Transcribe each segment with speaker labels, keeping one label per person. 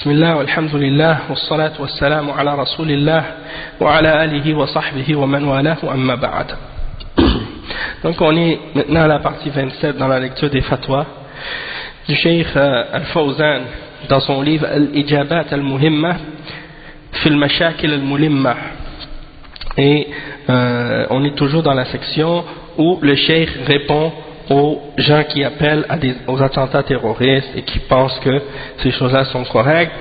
Speaker 1: Bismillah, walhamdulillah, wassalatu wassalamu ala rasulillah, wa ala alihi wa sahbihi wa man walahu amma ba'd. Donc on est maintenant à la partie 27 dans la lecture des fatwas du Cheikh Al-Fawzan dans son livre Al-Ijabat Al-Muhimma fil Mashakil Al-Mulimma. Et on est toujours dans la section où le Cheikh répond aux gens qui appellent aux attentats terroristes et qui pensent que ces choses-là sont correctes,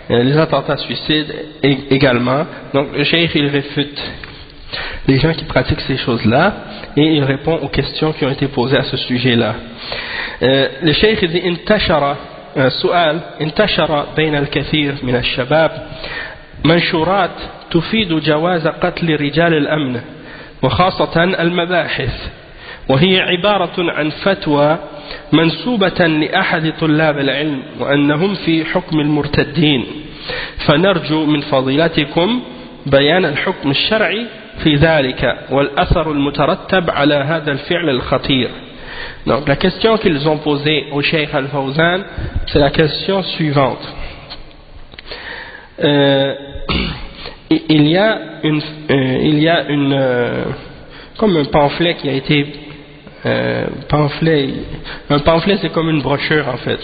Speaker 1: les attentats suicides également. Donc le Cheikh il réfute les gens qui pratiquent ces choses-là et il répond aux questions qui ont été posées à ce sujet-là. Le Cheikh dit انتشر سؤال انتشر بين الكثير من الشباب منشورات تفيد جواز قتل رجال الأمن وخاصة المباحث، وهي عبارة عن فتوى منسوبة لأحد طلاب العلم وأنهم في حكم المرتدين، فنرجو من فضيلتكم بيان الحكم الشرعي في ذلك والأثر المترتب على هذا الفعل الخطير. Donc la question qu'ils ont posée au Cheikh Al-Fawzan, c'est la question suivante. Il y a comme un pamphlet qui a été un pamphlet c'est comme une brochure en fait.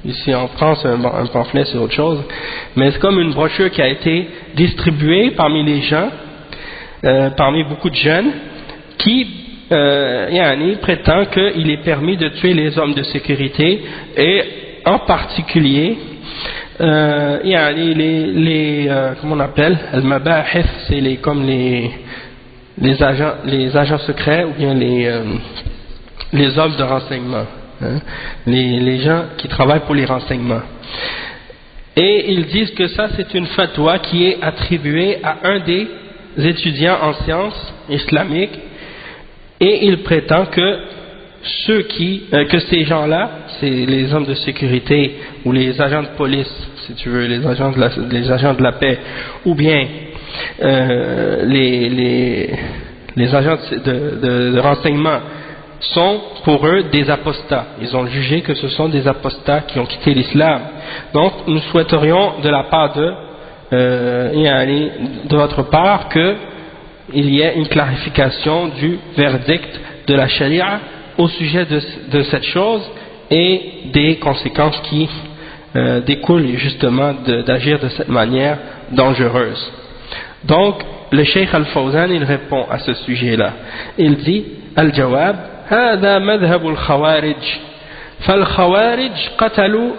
Speaker 1: Ici en France un pamphlet c'est autre chose, mais c'est comme une brochure qui a été distribuée parmi les gens, parmi beaucoup de jeunes qui prétend qu'il est permis de tuer les hommes de sécurité et en particulier comment on appelle al-mabahith, c'est comme les agents secrets ou bien les hommes de renseignement, hein, les gens qui travaillent pour les renseignements. Et ils disent que ça c'est une fatwa qui est attribuée à un des étudiants en sciences islamiques, et il prétend que que ces gens-là, c'est les hommes de sécurité ou les agents de police, si tu veux, les agents de la paix, ou bien les agents de renseignement sont pour eux des apostats. Ils ont jugé que ce sont des apostats qui ont quitté l'islam. Donc nous souhaiterions de la part de votre part qu'il y ait une clarification du verdict de la charia au sujet de cette chose et des conséquences qui découlent justement d'agir de cette manière dangereuse. Donc le Cheikh Al-Fawzan il répond à ce sujet-là. Il dit Al-Jawab هذا مذهب الخوارج فالخوارج قتلوا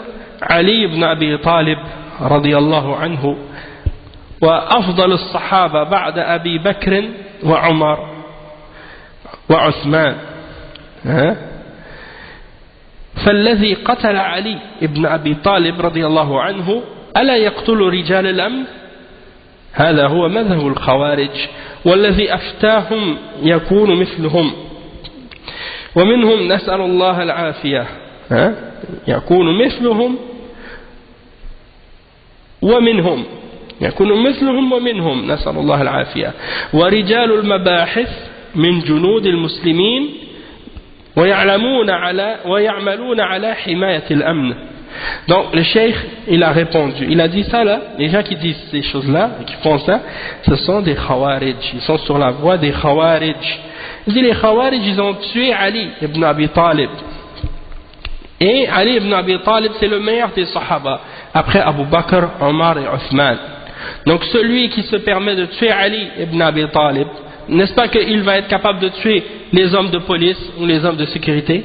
Speaker 1: علي بن أبي طالب رضي الله عنه وأفضل الصحابة بعد أبي بكر وعمر وعثمان، فالذي قتل علي بن أبي طالب رضي الله عنه ألا يقتل رجال الأمن؟ هذا هو مذهب الخوارج، والذي أفتاهم يكون مثلهم ومنهم نسأل الله العافية، يكون مثلهم ومنهم نسأل الله العافية، ورجال المباحث من جنود المسلمين ويعملون على حماية الأمن. Donc le cheikh il a répondu, il a dit ça là, les gens qui disent ces choses là, qui font ça, ce sont des khawarij, ils sont sur la voie des khawarij. Il dit les khawarij ils ont tué Ali ibn Abi Talib, et Ali ibn Abi Talib c'est le meilleur des sahaba après Abu Bakr, Omar et Othman. Donc celui qui se permet de tuer Ali ibn Abi Talib, n'est-ce pas qu'il va être capable de tuer les hommes de police ou les hommes de sécurité?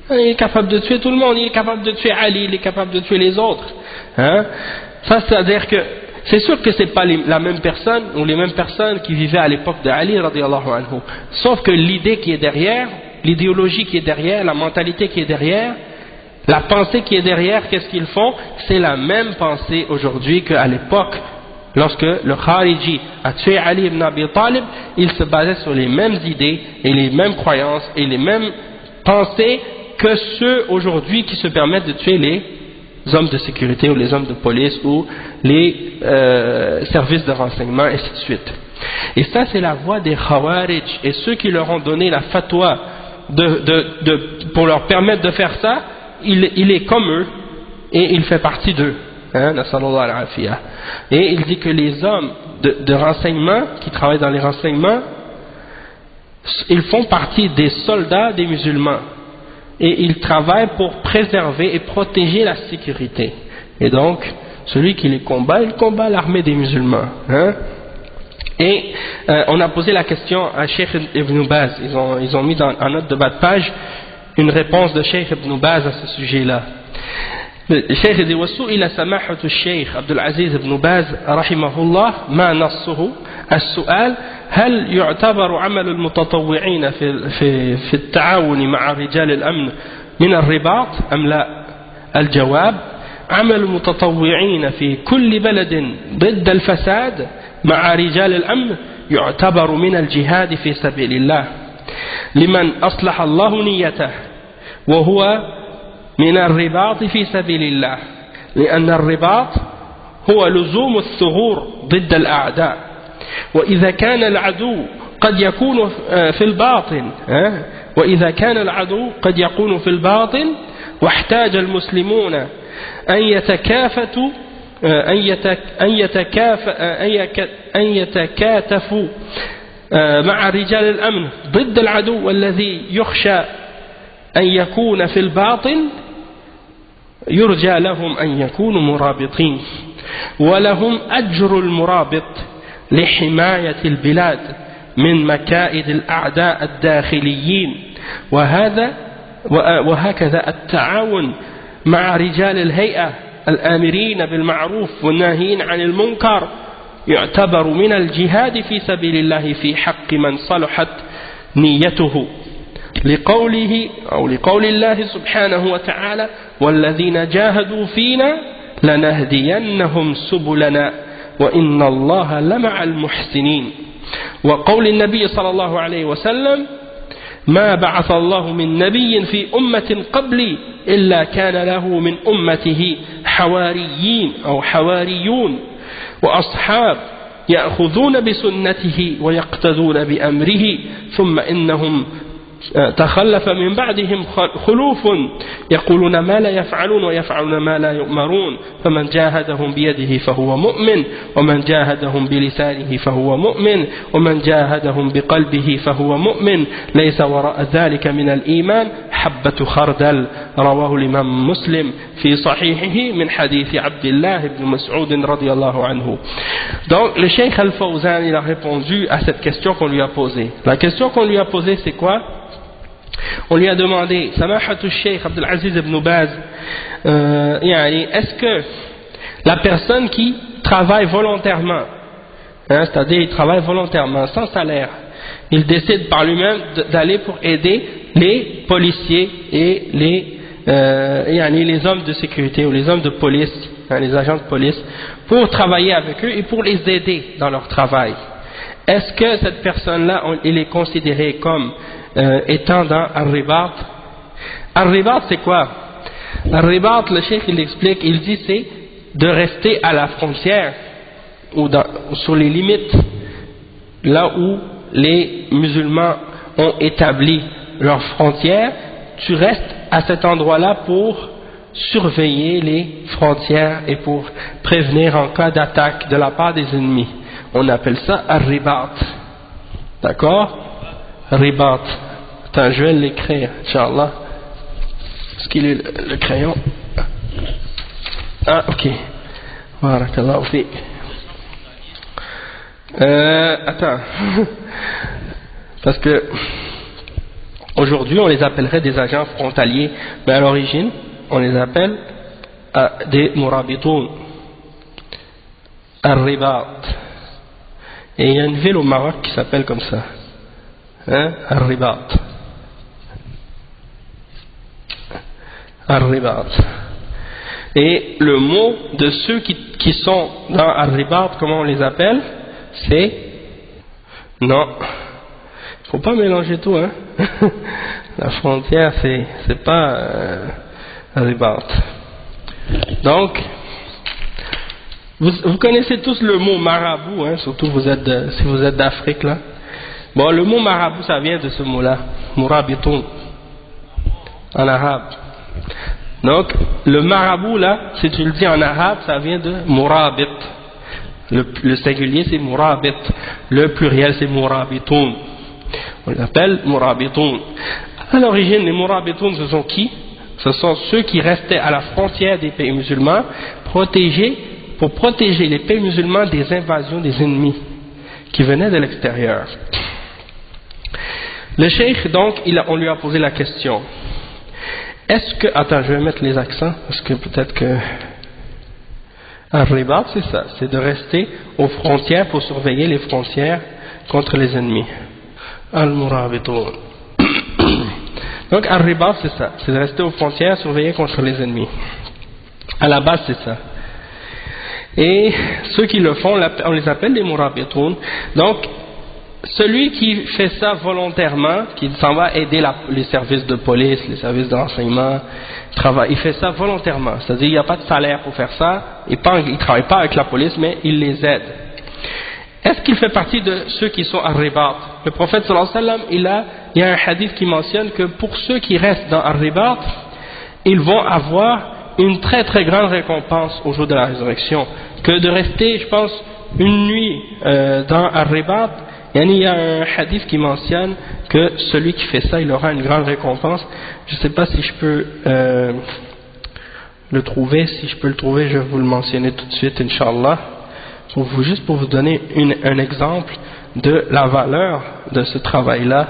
Speaker 1: Il est capable de tuer tout le monde, il est capable de tuer Ali, il est capable de tuer les autres. Ça c'est-à-dire que c'est sûr que c'est pas la même personne ou les mêmes personnes qui vivaient à l'époque de Ali radiyallahu anhu. Sauf que l'idée qui est derrière, l'idéologie qui est derrière, la mentalité qui est derrière, la pensée qui est derrière, qu'est-ce qu'ils font? C'est la même pensée aujourd'hui qu'à l'époque. Lorsque le Khariji a tué Ali ibn Abi Talib, il se basait sur les mêmes idées et les mêmes croyances et les mêmes pensées que ceux aujourd'hui qui se permettent de tuer les hommes de sécurité ou les hommes de police ou les services de renseignement et ainsi de suite. Et ça c'est la voie des Khawarij, et ceux qui leur ont donné la fatwa pour leur permettre de faire ça, il est comme eux et il fait partie d'eux. hein, et il dit que les hommes de renseignement qui travaillent dans les renseignements, ils font partie des soldats des musulmans et ils travaillent pour préserver et protéger la sécurité. Et donc celui qui les combat, il combat l'armée des musulmans, hein. Et on a posé la question à Cheikh Ibn Baz, ils ont mis en note de bas de page une réponse de Cheikh Ibn Baz à ce sujet-là. Le Cheikh dit وسئل سماحة الشيخ عبد العزيز بن باز رحمه الله ما نصه السؤال هل يعتبر عمل المتطوعين في التعاون مع رجال الأمن من الرباط أم لا؟ الجواب عمل المتطوعين في كل بلد ضد الفساد مع رجال الأمن يعتبر من الجهاد في سبيل الله لمن أصلح الله نيته وهو من الرباط في سبيل الله لأن الرباط هو لزوم الثغور ضد الأعداء وإذا كان العدو قد يكون في الباطن وإذا كان العدو قد يكون في الباطن واحتاج المسلمون أن يتكاتفوا مع رجال الأمن ضد العدو الذي يخشى أن يكون في الباطن يرجى لهم أن يكونوا مرابطين ولهم أجر المرابط لحماية البلاد من مكائد الأعداء الداخليين وهكذا التعاون مع رجال الهيئة الآمرين بالمعروف والناهين عن المنكر يعتبر من الجهاد في سبيل الله في حق من صلحت نيته لقوله أو لقول الله سبحانه وتعالى والذين جاهدوا فينا لنهدينهم سبلنا وإن الله لمع المحسنين وقول النبي صلى الله عليه وسلم ما بعث الله من نبي في أمة قبلي إلا كان له من أمته حواريين أو حواريون وأصحاب يأخذون بسنته ويقتدون بأمره ثم إنهم تخلف من بعدهم خلوف يقولون ما لا يفعلون ويفعلون ما لا يؤمرون فمن جاهدهم بيده فهو مؤمن ومن جاهدهم بلسانه فهو مؤمن ومن جاهدهم بقلبه فهو مؤمن ليس وراء ذلك من الإيمان حبة خردل رواه الإمام مسلم في صحيحه من حديث عبد الله بن مسعود رضي الله عنه. Donc le Cheikh Al-Fawzan il a répondu à cette question qu'on lui a posée. La question qu'on lui a posée c'est quoi? On lui a demandé, Samahatu Sheikh Abdul Aziz ibn Baz, est-ce que la personne qui travaille volontairement, c'est-à-dire il travaille volontairement, sans salaire, il décide par lui-même d'aller pour aider les policiers et les hommes de sécurité ou les hommes de police, les agents de police, pour travailler avec eux et pour les aider dans leur travail. Est-ce que cette personne-là, il est considéré comme étant dans Al-Ribat? Al-Ribat c'est quoi? Al-Ribat, le cheikh il explique, il dit c'est de rester à la frontière ou sur les limites là où les musulmans ont établi leurs frontières, tu restes à cet endroit-là pour surveiller les frontières et pour prévenir en cas d'attaque de la part des ennemis. On appelle ça Al-Ribat. D'accord? Ribat. Attends, je vais l'écrire, Inch'Allah. Est-ce qu'il est le crayon? Ah, ok. Barakallahu fiik. Attends. Parce que aujourd'hui, on les appellerait des agents frontaliers, mais à l'origine, on les appelle des murabitoun. Al-Ribat. Et il y a une ville au Maroc qui s'appelle comme ça. Al-Ribat. Al-Ribat. Et le mot de ceux qui sont dans Al-Ribat, comment on les appelle? C'est... Non. Il ne faut pas mélanger tout, hein. La frontière, c'est pas Al-Ribat. Donc, vous connaissez tous le mot marabout, hein, surtout si vous êtes d'Afrique, là. Bon, le mot marabout, ça vient de ce mot-là, murabitoun, en arabe. Donc, le marabout là, si tu le dis en arabe, ça vient de murabit. Le singulier c'est murabit, le pluriel c'est murabitoun. On l'appelle murabitoun. À l'origine, les murabitoun, ce sont qui? Ce sont ceux qui restaient à la frontière des pays musulmans, pour protéger les pays musulmans des invasions des ennemis qui venaient de l'extérieur. Le cheikh, donc, on lui a posé la question. Est-ce que... Attends, je vais mettre les accents, parce que peut-être que... Al-Ribat, c'est ça, c'est de rester aux frontières pour surveiller les frontières contre les ennemis. Al-Murabitoun. Donc, Al-Ribat, c'est ça, c'est de rester aux frontières, surveiller contre les ennemis. À la base, c'est ça. Et ceux qui le font, on les appelle les Murabitoun. Donc, celui qui fait ça volontairement, qui s'en va aider les services de police, les services de renseignement, il fait ça volontairement. C'est-à-dire, il n'y a pas de salaire pour faire ça, il ne travaille pas avec la police, mais il les aide. Est-ce qu'il fait partie de ceux qui sont Ar-Ribat? Le prophète sallallahu alayhi wa sallam, il y a un hadith qui mentionne que pour ceux qui restent dans Ar-Ribat, ils vont avoir une très très grande récompense au jour de la résurrection, que de rester, je pense, une nuit dans Ar-Ribat. Il y a un hadith qui mentionne que celui qui fait ça, il aura une grande récompense. Je ne sais pas si je peux le trouver. Si je peux le trouver, je vais vous le mentionner tout de suite, Inch'Allah. Juste pour vous donner un exemple de la valeur de ce travail-là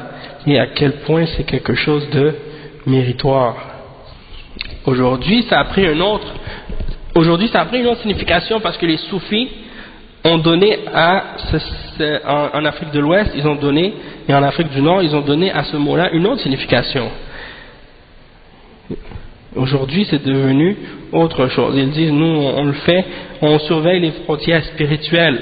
Speaker 1: et à quel point c'est quelque chose de méritoire. Aujourd'hui, ça a pris une autre signification parce que les soufis ont donné en Afrique de l'Ouest, ils ont donné, et en Afrique du Nord, ils ont donné à ce mot-là une autre signification. Aujourd'hui, c'est devenu autre chose. Ils disent, nous, on le fait, on surveille les frontières spirituelles.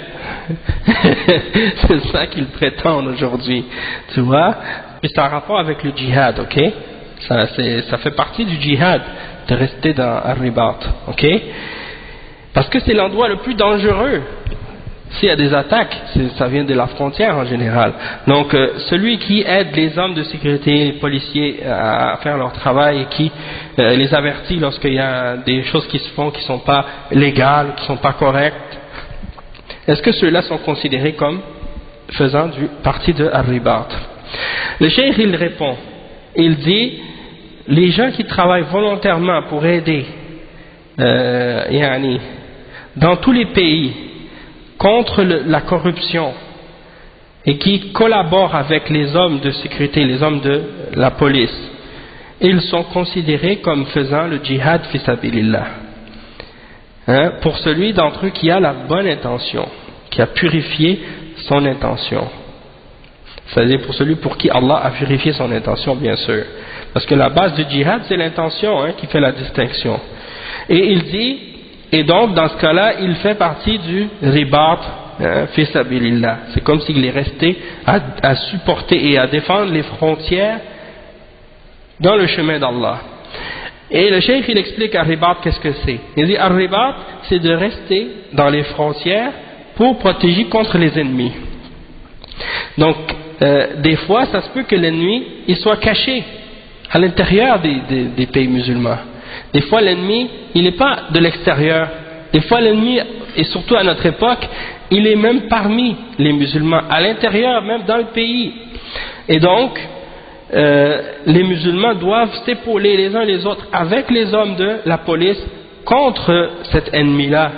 Speaker 1: C'est ça qu'ils prétendent aujourd'hui. Tu vois? Et c'est en rapport avec le djihad, ok? Ça fait partie du djihad de rester dans Ar-Ribat, ok? Parce que c'est l'endroit le plus dangereux. S'il y a des attaques, ça vient de la frontière en général. Donc, celui qui aide les hommes de sécurité, les policiers à faire leur travail et qui les avertit lorsqu'il y a des choses qui se font qui ne sont pas légales, qui ne sont pas correctes, est-ce que ceux-là sont considérés comme faisant partie de Ar-Ribat? Le cheikh, il répond, il dit, les gens qui travaillent volontairement pour aider dans tous les pays contre la corruption et qui collaborent avec les hommes de sécurité, les hommes de la police, ils sont considérés comme faisant le djihad fi sabilillah. Pour celui d'entre eux qui a la bonne intention, qui a purifié son intention. C'est-à-dire pour celui pour qui Allah a purifié son intention, bien sûr. Parce que la base du djihad, c'est l'intention qui fait la distinction. Et il dit, et donc dans ce cas-là, il fait partie du ribat fi sabilillah. C'est comme s'il est resté à supporter et à défendre les frontières dans le chemin d'Allah. Et le cheikh, il explique Ar-Ribat, qu'est-ce que c'est? Il dit Ar-Ribat, c'est de rester dans les frontières pour protéger contre les ennemis. Donc, des fois, ça se peut que l'ennemi, il soit caché à l'intérieur des pays musulmans. Des fois, l'ennemi, il n'est pas de l'extérieur. Des fois, l'ennemi, et surtout à notre époque, il est même parmi les musulmans, à l'intérieur, même dans le pays. Et donc, les musulmans doivent s'épauler les uns les autres avec les hommes de la police contre cet ennemi-là,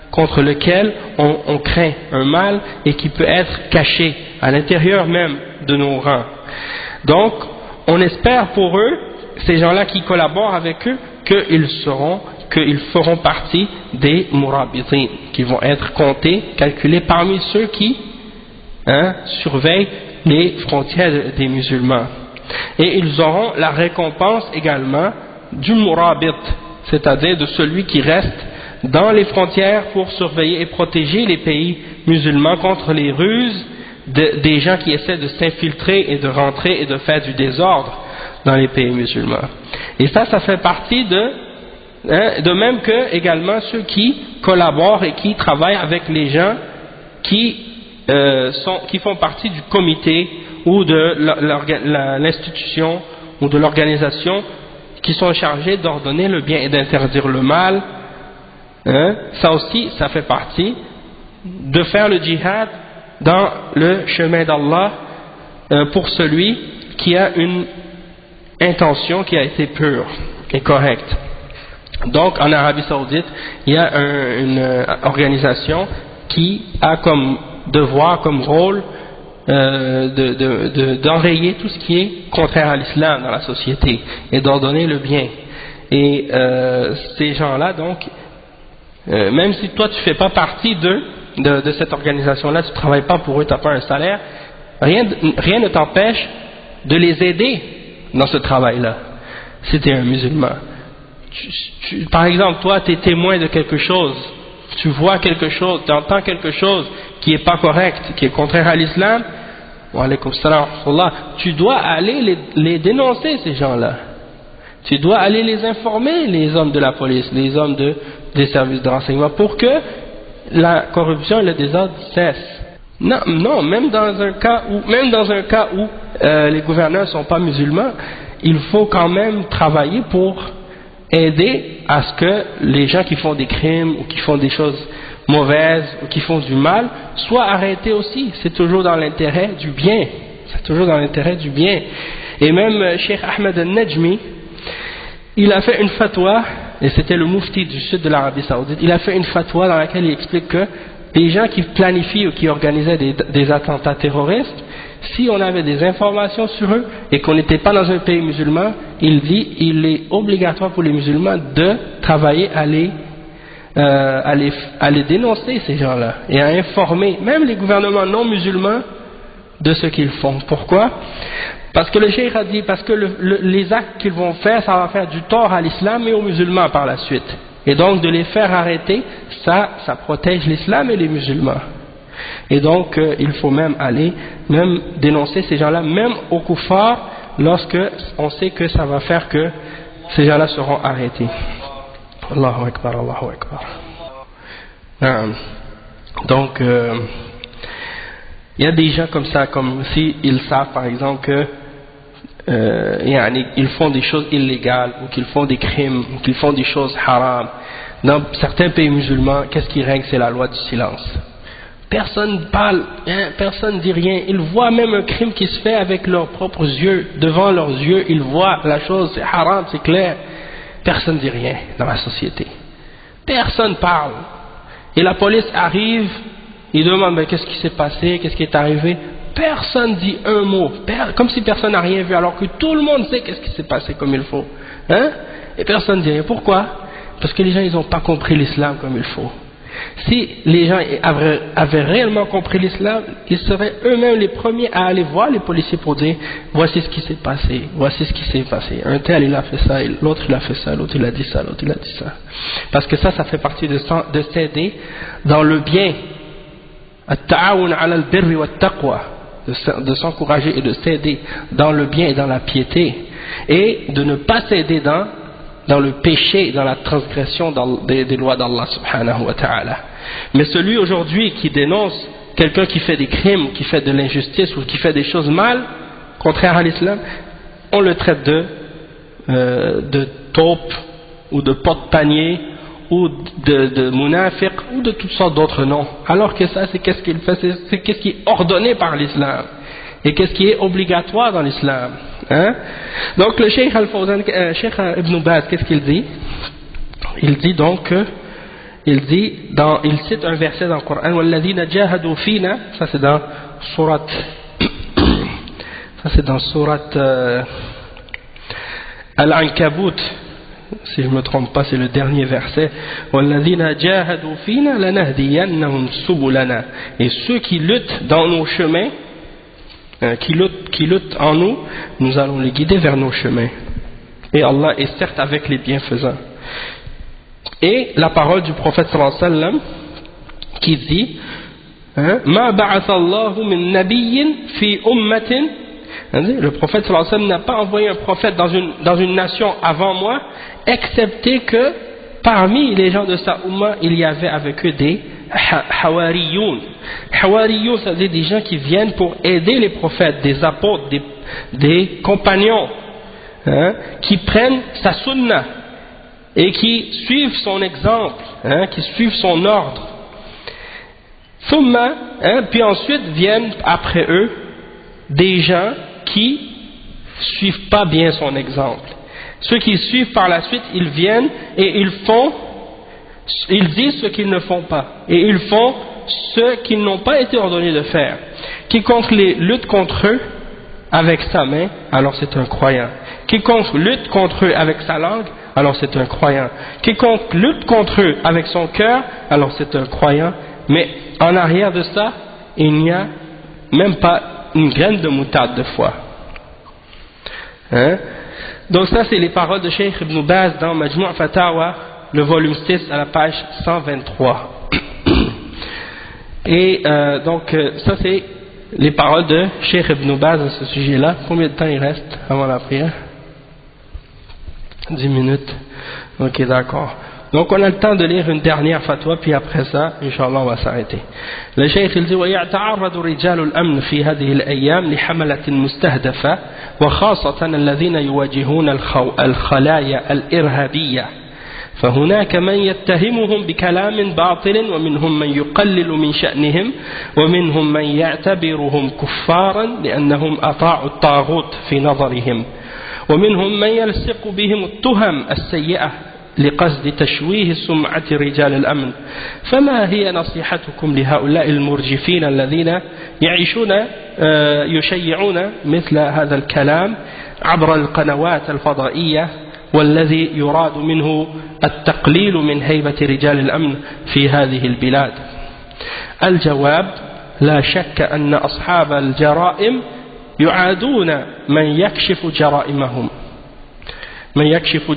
Speaker 1: contre lequel on craint un mal et qui peut être caché à l'intérieur même de nos rangs. Donc, on espère pour eux, ces gens-là qui collaborent avec eux, qu'ils feront partie des murabitin, qui vont être comptés, calculés parmi ceux qui surveillent les frontières des musulmans. Et ils auront la récompense également du murabit, c'est-à-dire de celui qui reste dans les frontières pour surveiller et protéger les pays musulmans contre les ruses des gens qui essaient de s'infiltrer et de rentrer et de faire du désordre dans les pays musulmans. Et ça fait partie de même que également ceux qui collaborent et qui travaillent avec les gens qui font partie du comité ou de l'institution ou de l'organisation qui sont chargés d'ordonner le bien et d'interdire le mal. Hein? Ça aussi, ça fait partie de faire le djihad dans le chemin d'Allah pour celui qui a une intention qui a été pure et correcte. Donc en Arabie Saoudite, il y a une organisation qui a comme devoir, comme rôle d'enrayer tout ce qui est contraire à l'islam dans la société et d'ordonner le bien. Et ces gens-là, donc, même si toi tu fais pas partie de cette organisation-là, tu travailles pas pour eux, tu n'as pas un salaire, rien ne t'empêche de les aider dans ce travail-là, si tu es un musulman. Par exemple, toi, tu es témoin de quelque chose, tu vois quelque chose, tu entends quelque chose qui n'est pas correct, qui est contraire à l'islam, wa alaykum salam wa rahmatullah, tu dois aller les dénoncer, ces gens-là. Tu dois aller les informer, les hommes de la police, les hommes des services de renseignement, pour que la corruption et le désordre cessent. Non, même dans un cas où les gouverneurs ne sont pas musulmans, il faut quand même travailler pour aider à ce que les gens qui font des crimes ou qui font des choses mauvaises ou qui font du mal soient arrêtés aussi. C'est toujours dans l'intérêt du bien. C'est toujours dans l'intérêt du bien. Et même Cheikh Ahmed al-Najmi, il a fait une fatwa, et c'était le mufti du sud de l'Arabie Saoudite, il a fait une fatwa dans laquelle il explique que les gens qui planifient ou qui organisaient des attentats terroristes, si on avait des informations sur eux et qu'on n'était pas dans un pays musulman, il dit il est obligatoire pour les musulmans de travailler à les dénoncer, ces gens-là, et à informer même les gouvernements non musulmans de ce qu'ils font. Pourquoi? Parce que le cheikh a dit, parce que les actes qu'ils vont faire, ça va faire du tort à l'islam et aux musulmans par la suite. Et donc de les faire arrêter, ça protège l'islam et les musulmans. Et donc il faut même dénoncer ces gens-là, même au kuffar, lorsque on sait que ça va faire que ces gens-là seront arrêtés. Allahu Akbar, Allahu Akbar. Donc il y a des gens comme ça, comme si ils savent par exemple que ils font des choses illégales, ou qu'ils font des crimes, ou qu'ils font des choses haram. Dans certains pays musulmans, qu'est-ce qui règne? C'est la loi du silence. Personne ne parle, personne ne dit rien. Ils voient même un crime qui se fait avec leurs propres yeux, devant leurs yeux, ils voient la chose, c'est haram, c'est clair. Personne ne dit rien dans la société. Personne ne parle. Et la police arrive, ils demandent mais qu'est-ce qui s'est passé, qu'est-ce qui est arrivé. Personne dit un mot, comme si personne n'a rien vu, alors que tout le monde sait qu'est-ce qui s'est passé comme il faut. Et personne ne dit rien. Pourquoi? Parce que les gens, ils n'ont pas compris l'islam comme il faut. Si les gens avaient réellement compris l'islam, ils seraient eux-mêmes les premiers à aller voir les policiers pour dire voici ce qui s'est passé, voici ce qui s'est passé. Un tel il a fait ça, l'autre il a fait ça, l'autre il a dit ça, l'autre il a dit ça. Parce que ça fait partie de s'aider dans le bien. At-ta'awun 'ala al-birri wat-taqwa, de s'encourager et de s'aider dans le bien et dans la piété, et de ne pas s'aider dans le péché, dans la transgression des lois d'Allah subhanahu wa ta'ala. Mais celui aujourd'hui qui dénonce quelqu'un qui fait des crimes, qui fait de l'injustice ou qui fait des choses mal, contraires à l'islam, on le traite de taupe ou de porte-panier ou de munafiq ou de toutes sortes d'autres noms. Alors que ça, c'est qu'est-ce qu'il fait, c'est qu'est-ce qui est ordonné par l'islam et qu'est-ce qui est obligatoire dans l'islam. Donc le Cheikh Al-Fawzan, Cheikh Ibn Baz, qu'est-ce qu'il dit? Il dit donc, il cite un verset dans le Coran, وَالَّذِينَ جَاهَدُوا فِينَا, ça c'est dans sourate Al-Ankabut, si je ne me trompe pas, c'est le dernier verset. وَالَّذِينَ جَاهَدُوا فِينَا لَنَهْدِيَنَّهُمْ سُبُلَنَا, et ceux qui luttent dans nos chemins, qui luttent en nous, nous allons les guider vers nos chemins. Et Allah est certes avec les bienfaisants. Et la parole du prophète sallallahu alayhi wa sallam qui dit Ma ba'atha Allahu min nabiyyin fi ummatin. Le prophète sallallahu alayhi wa sallam n'a pas envoyé un prophète dans une nation avant moi, excepté que parmi les gens de sa umma, il y avait avec eux des Hawariyoun. Hawariyoun, ça veut dire des gens qui viennent pour aider les prophètes, des apôtres, des compagnons qui prennent sa sunna et qui suivent son exemple, qui suivent son ordre. Puis ensuite viennent après eux des gens qui suivent pas bien son exemple. Ceux qui suivent par la suite, ils viennent et ils disent ce qu'ils ne font pas, et ils font ce qu'ils n'ont pas été ordonnés de faire. Quiconque lutte contre eux avec sa main, alors c'est un croyant. Quiconque lutte contre eux avec sa langue, alors c'est un croyant. Quiconque lutte contre eux avec son cœur, alors c'est un croyant. Mais en arrière de ça, il n'y a même pas une graine de moutarde de foi. Donc ça, c'est les paroles de Cheikh Ibn Baz dans Majmou' Fatawa, le volume 6 à la page 123. Et donc ça, c'est les paroles de Cheikh Ibn Baz à ce sujet-là. Combien de temps il reste avant la prière? 10 minutes. Ok, d'accord. Donc on a le temps de lire une dernière fatwa, puis après ça, Inch'Allah, on va s'arrêter. Le Cheikh il dit ويتعرض رجال الأمن في هذه الأيام لحملة مستهدفة وخاصة الذين يواجهون الخلايا الإرهابية فهناك من يتهمهم بكلام باطل ومنهم من يقلل من شأنهم ومنهم من يعتبرهم كفارا لأنهم أطاعوا الطاغوت في نظرهم ومنهم من يلصق بهم التهم السيئة لقصد تشويه سمعة رجال الأمن فما هي نصيحتكم لهؤلاء المرجفين الذين يشيعون مثل هذا الكلام عبر القنوات الفضائية والذي يراد منه التقليل من هيبة رجال الأمن في هذه البلاد؟ الجواب: لا شك أن أصحاب الجرائم يعادون من يكشف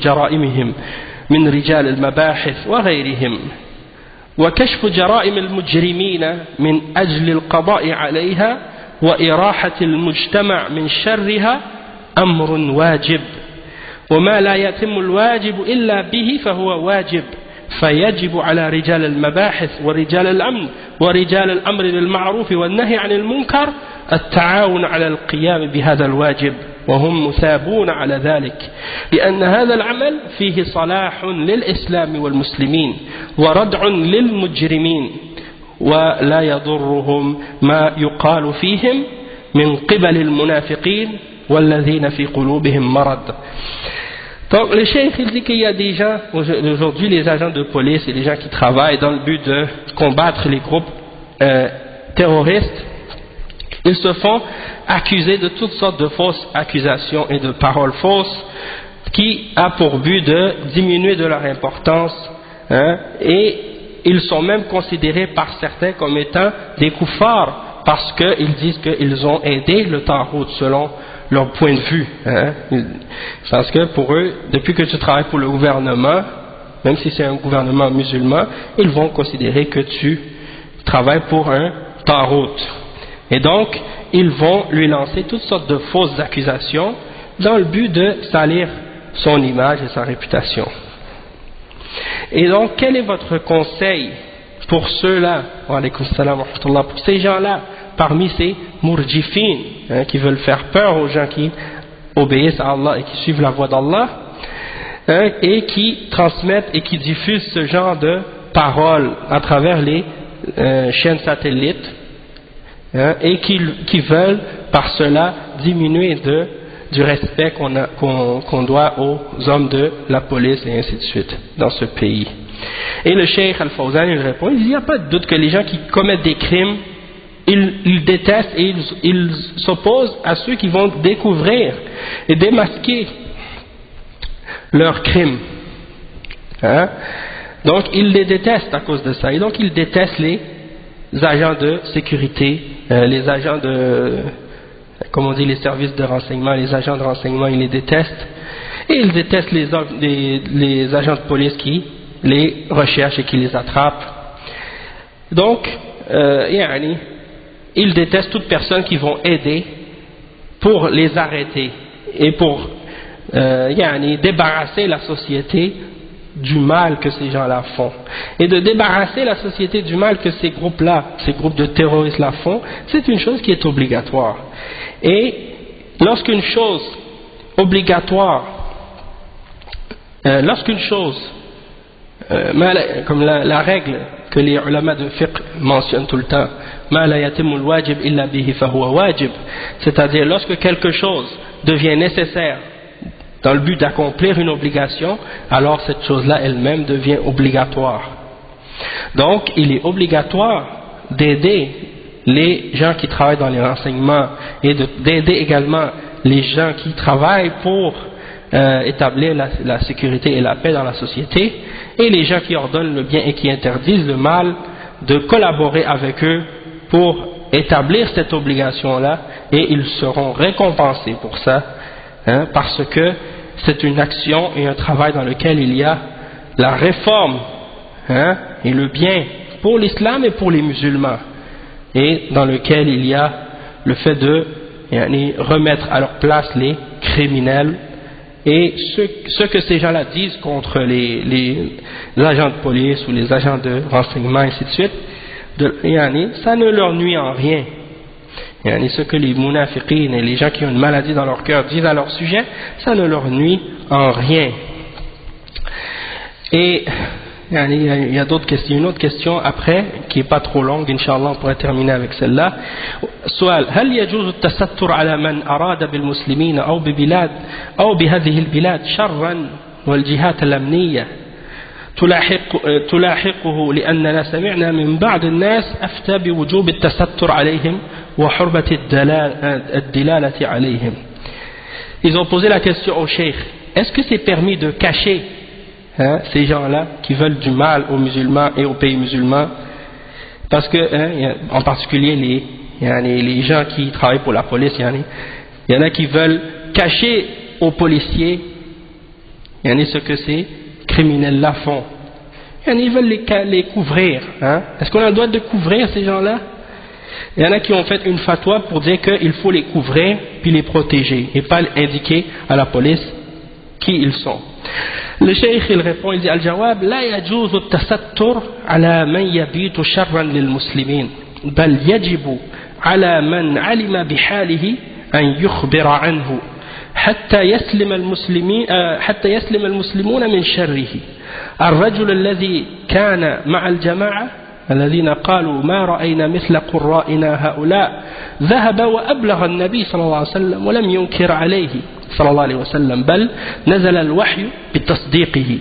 Speaker 1: جرائمهم من رجال المباحث وغيرهم، وكشف جرائم المجرمين من أجل القضاء عليها وإراحة المجتمع من شرها أمر واجب، وما لا يتم الواجب إلا به فهو واجب، فيجب على رجال المباحث ورجال الأمن ورجال الأمر بالمعروف والنهي عن المنكر التعاون على القيام بهذا الواجب، وهم مثابون على ذلك، لأن هذا العمل فيه صلاح للإسلام والمسلمين وردع للمجرمين، ولا يضرهم ما يقال فيهم من قبل المنافقين والذين في قلوبهم مرض. Donc le cheikh il dit qu'il y a des gens, aujourd'hui les agents de police et les gens qui travaillent dans le but de combattre les groupes terroristes, ils se font accuser de toutes sortes de fausses accusations et de paroles fausses qui a pour but de diminuer de leur importance, et ils sont même considérés par certains comme étant des koufars parce qu'ils disent qu'ils ont aidé le Taghut selon leur point de vue, parce que pour eux, depuis que tu travailles pour le gouvernement, même si c'est un gouvernement musulman, ils vont considérer que tu travailles pour un Taghut, et donc ils vont lui lancer toutes sortes de fausses accusations dans le but de salir son image et sa réputation. Et donc quel est votre conseil pour ceux-là, wa alaykoum salam wa rahmatullah, pour ces gens-là parmi ces murjifin, qui veulent faire peur aux gens qui obéissent à Allah et qui suivent la voie d'Allah, et qui transmettent et qui diffusent ce genre de paroles à travers les chaînes satellites, et qui veulent par cela diminuer du respect qu'on doit aux hommes de la police et ainsi de suite dans ce pays. Et le Cheikh Al-Fawzan il répond, il n'y a pas de doute que les gens qui commettent des crimes, ils détestent et ils s'opposent à ceux qui vont découvrir et démasquer leurs crimes. Donc ils les détestent à cause de ça, et donc ils détestent les agents de sécurité, les agents de, comme on dit, les services de renseignement, les agents de renseignement, ils les détestent, et ils détestent les agents de police qui les recherchent et qui les attrapent. Donc ils détestent toute personne qui vont aider pour les arrêter et pour débarrasser la société du mal que ces gens-là font. Et de débarrasser la société du mal que ces groupes-là, ces groupes de terroristes-là font, c'est une chose qui est obligatoire. Et lorsqu'une chose obligatoire, lorsqu'une chose, comme la règle que les ulama de fiqh mentionnent tout le temps, c'est-à-dire lorsque quelque chose devient nécessaire dans le but d'accomplir une obligation, alors cette chose-là elle-même devient obligatoire. Donc il est obligatoire d'aider les gens qui travaillent dans les renseignements et d'aider également les gens qui travaillent pour établir la sécurité et la paix dans la société, et les gens qui ordonnent le bien et qui interdisent le mal, de collaborer avec eux pour établir cette obligation-là, et ils seront récompensés pour ça, parce que c'est une action et un travail dans lequel il y a la réforme et le bien pour l'islam et pour les musulmans, et dans lequel il y a le fait de remettre à leur place les criminels et ce que ces gens-là disent contre les agents de police ou les agents de renseignement, ainsi de suite, ça ne leur nuit en rien. Ce que les munafiqin et les gens qui ont une maladie dans leur cœur disent à leur sujet, ça ne leur nuit en rien. Et il y a d'autres questions, une autre question après qui n'est pas trop longue, Inch'Allah on pourrait terminer avec celle-là. سؤال: هل يجوز التستر على من أراد بالمسلمين أو ببلاد أو بهذه البلاد شرا والجهات الأمنية تلاحقه لأننا سمعنا من بعض الناس أفتى بوجوب التستر عليهم وحرمة الدلالة عليهم. Ils ont posé la question au cheikh: est-ce que c'est permis de cacher ces gens-là qui veulent du mal aux musulmans et aux pays musulmans, parce que en particulier les gens qui travaillent pour la police, il y en a qui veulent cacher aux policiers ce que ces criminels-là font. Ils veulent les couvrir. Est-ce qu'on a le droit de couvrir ces gens-là? Il y en a qui ont fait une fatwa pour dire qu'il faut les couvrir puis les protéger et pas indiquer à la police qui ils sont. Le cheikh il répond, il dit: Al-Jawab, la yajuzu at-tasattur ala man yabitu sharran lil muslimin, bal yajibu ala man alima bihalihi an yukhbira anhu حتى يسلم المسلمون من شره. الرجل الذي كان مع الجماعة الذين قالوا ما رأينا مثل قرائنا هؤلاء ذهب وأبلغ النبي صلى الله عليه وسلم ولم ينكر عليه صلى الله عليه وسلم، بل نزل الوحي بتصديقه.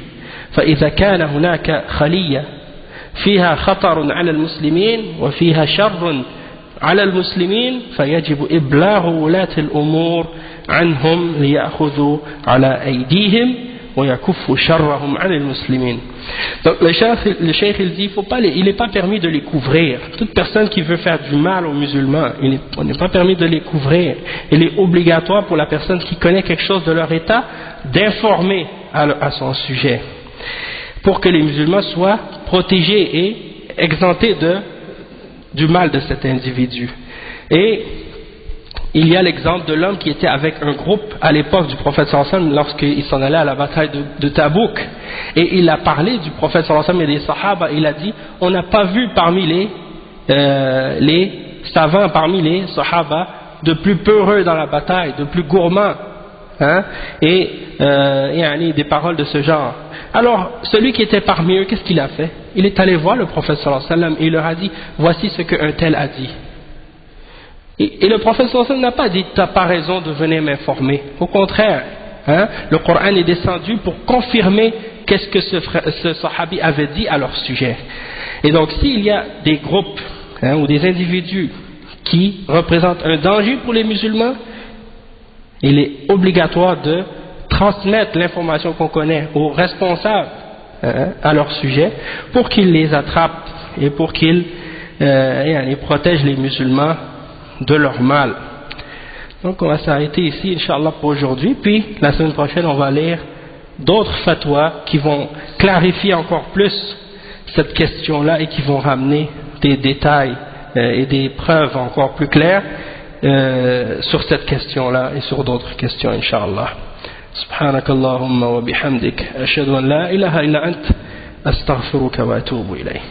Speaker 1: فإذا كان هناك خلية فيها خطر على المسلمين وفيها شر على المسلمين فيجب إبلاغ ولاة الأمور عنهم ليأخذوا على أيديهم ويكفوا شرهم عن المسلمين. Donc le cheikh il dit il n'est pas permis de les couvrir. Toute personne qui veut faire du mal aux musulmans, on n'est pas permis de les couvrir. Il est obligatoire pour la personne qui connaît quelque chose de leur état d'informer à son sujet, pour que les musulmans soient protégés et exemptés du mal de cet individu. Et il y a l'exemple de l'homme qui était avec un groupe à l'époque du prophète sallallahu alayhi wa sallam lorsqu'il s'en allait à la bataille de Tabouk, et il a parlé du prophète sallallahu alayhi wa sallam et des sahaba. Il a dit: on n'a pas vu parmi les savants, parmi les sahaba, de plus peureux dans la bataille, de plus gourmands, et des paroles de ce genre. Alors celui qui était parmi eux, qu'est-ce qu'il a fait? Il est allé voir le prophète sallallahu alayhi wa sallam et il leur a dit: voici ce qu'un tel a dit. Et le prophète sallallahu alayhi wa sallam n'a pas dit: t'as pas raison de venir m'informer. Au contraire, le Coran est descendu pour confirmer qu'est-ce que ce sahabi avait dit à leur sujet. Et donc s'il y a des groupes ou des individus qui représentent un danger pour les musulmans, il est obligatoire de transmettre l'information qu'on connaît aux responsables à leur sujet, pour qu'ils les attrapent et pour qu'ils protègent les musulmans de leur mal. Donc on va s'arrêter ici Inch'Allah pour aujourd'hui, puis la semaine prochaine on va lire d'autres fatwas qui vont clarifier encore plus cette question-là et qui vont ramener des détails et des preuves encore plus claires sur cette question-là et sur d'autres questions Inch'Allah. سبحانك اللهم وبحمدك أشهد أن لا إله إلا أنت أستغفرك وأتوب إليك.